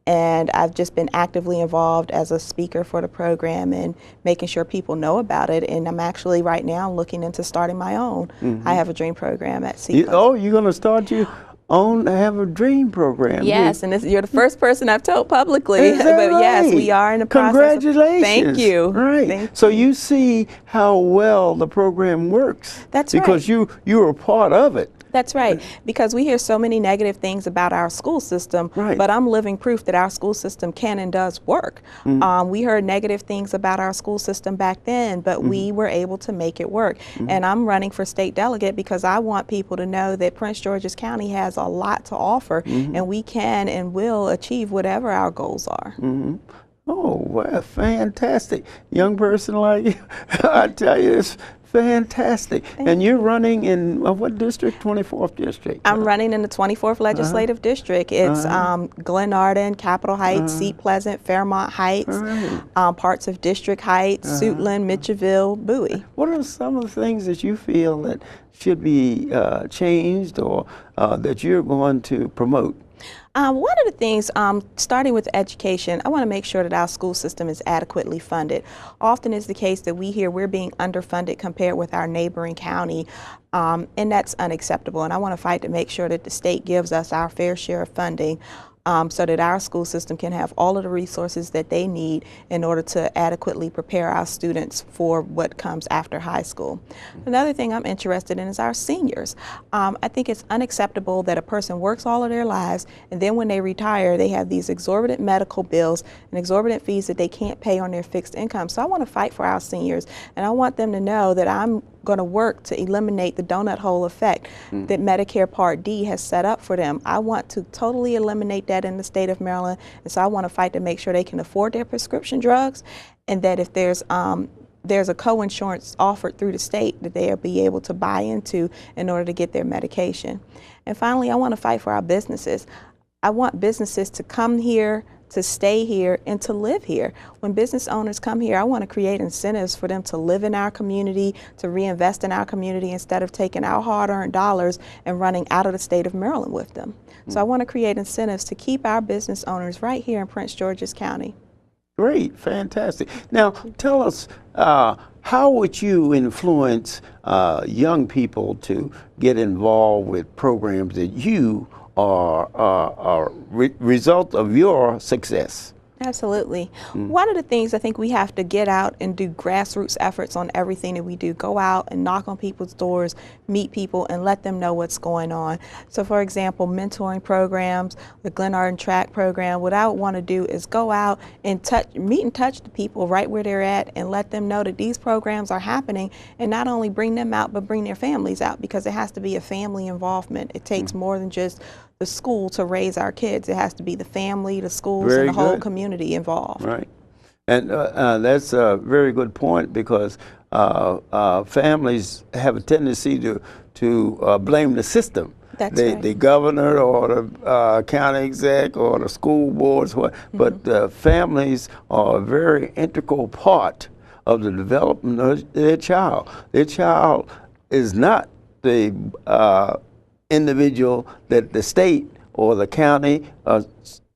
and I've just been actively involved as a speaker for the program and making sure people know about it. And I'm actually right now looking into starting my own I Have a Dream program at Sea Pleasant. Oh, you're going to start your own Have a Dream program? Yes, and you're the first person I've told publicly. Is that but right? yes, we are in the process. Congratulations. Thank you. Right. Thank so you. you see how well the program works. That's because right. you were part of it. That's right, because we hear so many negative things about our school system, but I'm living proof that our school system can and does work. We heard negative things about our school system back then, but we were able to make it work. And I'm running for state delegate because I want people to know that Prince George's County has a lot to offer, and we can and will achieve whatever our goals are. Oh, well, fantastic. Young person like you, I tell you, it's fantastic. And you're running in what district? 24th district? I'm running in the 24th legislative district. It's Glenarden, Capitol Heights, Seat Pleasant, Fairmont Heights, parts of District Heights, Suitland, Mitchellville, Bowie. What are some of the things that you feel that should be changed or that you're going to promote? One of the things, starting with education, I want to make sure that our school system is adequately funded. Often is the case that we hear we're being underfunded compared with our neighboring county, and that's unacceptable. And I want to fight to make sure that the state gives us our fair share of funding so that our school system can have all of the resources that they need in order to adequately prepare our students for what comes after high school. Another thing I'm interested in is our seniors. I think it's unacceptable that a person works all of their lives and then when they retire they have these exorbitant medical bills and exorbitant fees that they can't pay on their fixed income. So I want to fight for our seniors, and I want them to know that I'm going to work to eliminate the donut hole effect that Medicare Part D has set up for them. I want to totally eliminate that in the state of Maryland, and so I want to fight to make sure they can afford their prescription drugs, and that if there's a co-insurance offered through the state that they'll be able to buy into in order to get their medication. And finally, I want to fight for our businesses. I want businesses to come here, to stay here, and to live here. When business owners come here, I want to create incentives for them to live in our community, to reinvest in our community instead of taking our hard-earned dollars and running out of the state of Maryland with them. So I want to create incentives to keep our business owners right here in Prince George's County. Great, fantastic. Now, tell us, how would you influence young people to get involved with programs that you are result of your success? Absolutely. One of the things I think we have to get out and do grassroots efforts on everything that we do. Go out and knock on people's doors, meet people, and let them know what's going on. So for example, mentoring programs, the Glenarden Track program, what I want to do is go out and meet and touch the people right where they're at and let them know that these programs are happening, and not only bring them out, but bring their families out, because it has to be a family involvement. It takes more than just the school to raise our kids. It has to be the family, the schools, and the whole community involved. Right. And that's a very good point, because families have a tendency to blame the system. That's right. The governor or the county exec or the school boards, but families are a very integral part of the development of their child. Their child is not the individual that the state or the county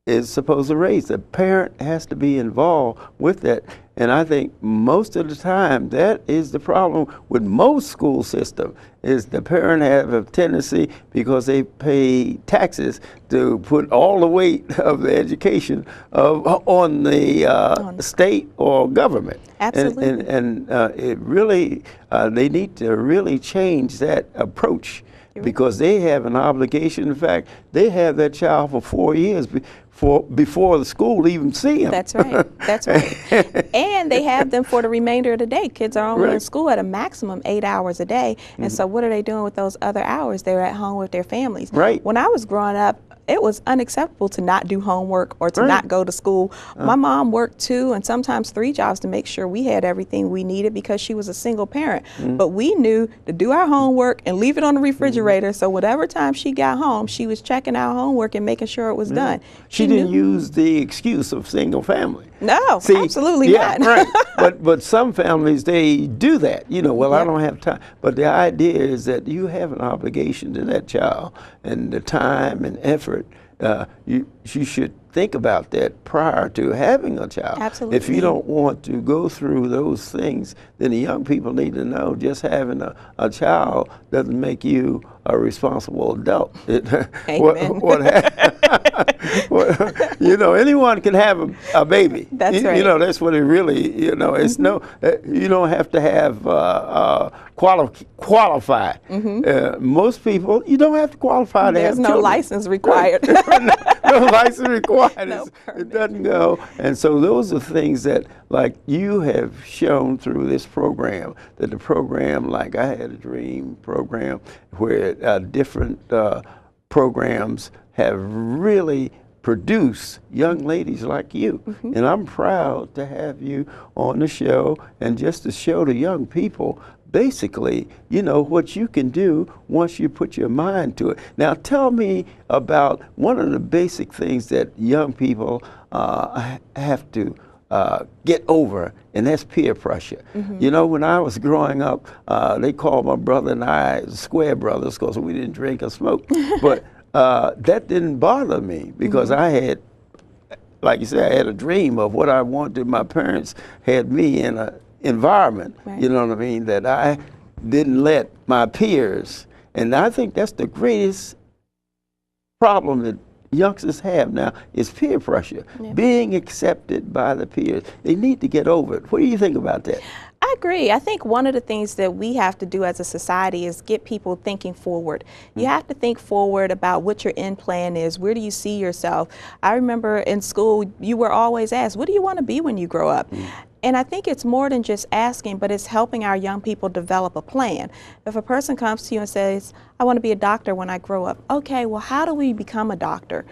is supposed to raise. The parent has to be involved with that. And I think most of the time that is the problem with most school systems, is the parent have a tendency, because they pay taxes, to put all the weight of the education on the state or government. Absolutely. And it really, they need to really change that approach, because they have an obligation. In fact, they have that child for 4 years before the school even see them. That's right. That's right. And they have them for the remainder of the day. Kids are only in school at a maximum 8 hours a day. And so what are they doing with those other hours? They're at home with their families. Right. When I was growing up, it was unacceptable to not do homework or to not go to school. My mom worked 2 and sometimes 3 jobs to make sure we had everything we needed, because she was a single parent. But we knew to do our homework and leave it on the refrigerator, so whatever time she got home, she was checking our homework and making sure it was done. She didn't use the excuse of single family. No, See, absolutely not. Right. But some families, they do that. You know, well, I don't have time. But the idea is that you have an obligation to that child, and the time and effort, you should think about that prior to having a child. Absolutely. If you don't want to go through those things, then the young people need to know just having a child doesn't make you a responsible adult. Amen. You know, anyone can have a baby. That's right. You know, that's what it really, you know, it's no, you don't have to have qualify. Most people, you don't have to qualify to have There's no children. license required. No license required. No It doesn't go. And so those are things that, like, you have shown through this program, that the program, like I had a dream program where different programs have really produce young ladies like you. And I'm proud to have you on the show, and just to show the young people basically, you know, what you can do once you put your mind to it. Now tell me about one of the basic things that young people have to get over, and that's peer pressure. You know, when I was growing up, they called my brother and I square brothers because we didn't drink or smoke. But that didn't bother me because I had, like you said, I had a dream of what I wanted. My parents had me in an environment, you know what I mean, that I didn't let my peers, and I think that's the greatest problem that youngsters have now is peer pressure, being accepted by the peers. They need to get over it. What do you think about that? I agree. I think one of the things that we have to do as a society is get people thinking forward. You have to think forward about what your end plan is. Where do you see yourself? I remember in school, you were always asked, what do you want to be when you grow up? And I think it's more than just asking, but it's helping our young people develop a plan. If a person comes to you and says, I want to be a doctor when I grow up. Okay, well, how do we become a doctor?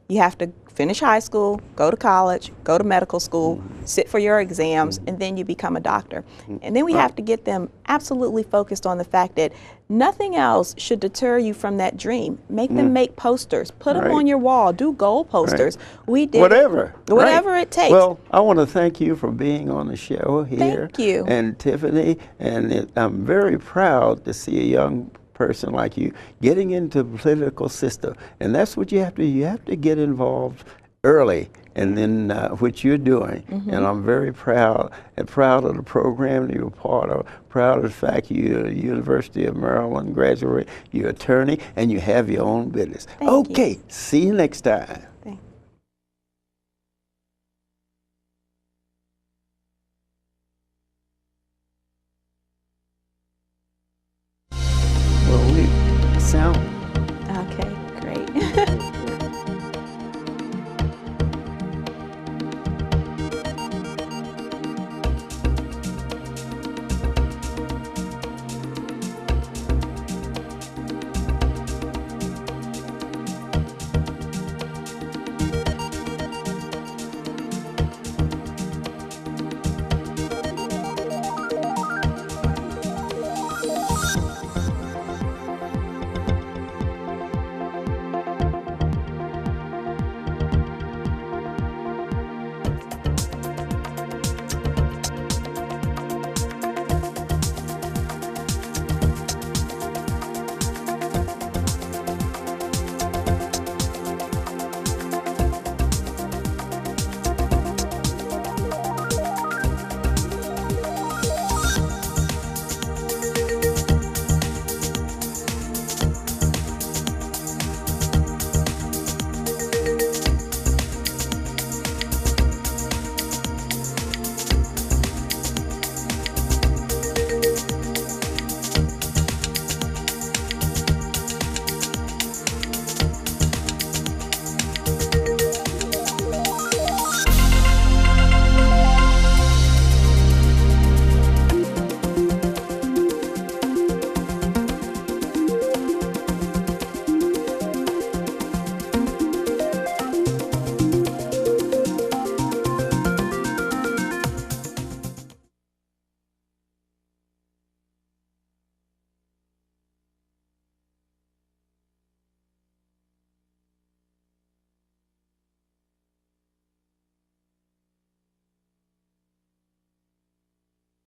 You have to finish high school, go to college, go to medical school, sit for your exams, and then you become a doctor. And then we have to get them absolutely focused on the fact that nothing else should deter you from that dream. Make them make posters, put them on your wall, do goal posters. We did whatever it takes. Well, I want to thank you for being on the show here. Thank you. And Tiffany, and I'm very proud to see a young person like you getting into the political system, and that's what you have to do. You have to get involved early, and then which you're doing. And I'm very proud of the program that you're part of, proud of the fact you're a University of Maryland graduate, you're an attorney, and you have your own business. Thank you. Okay, see you next time.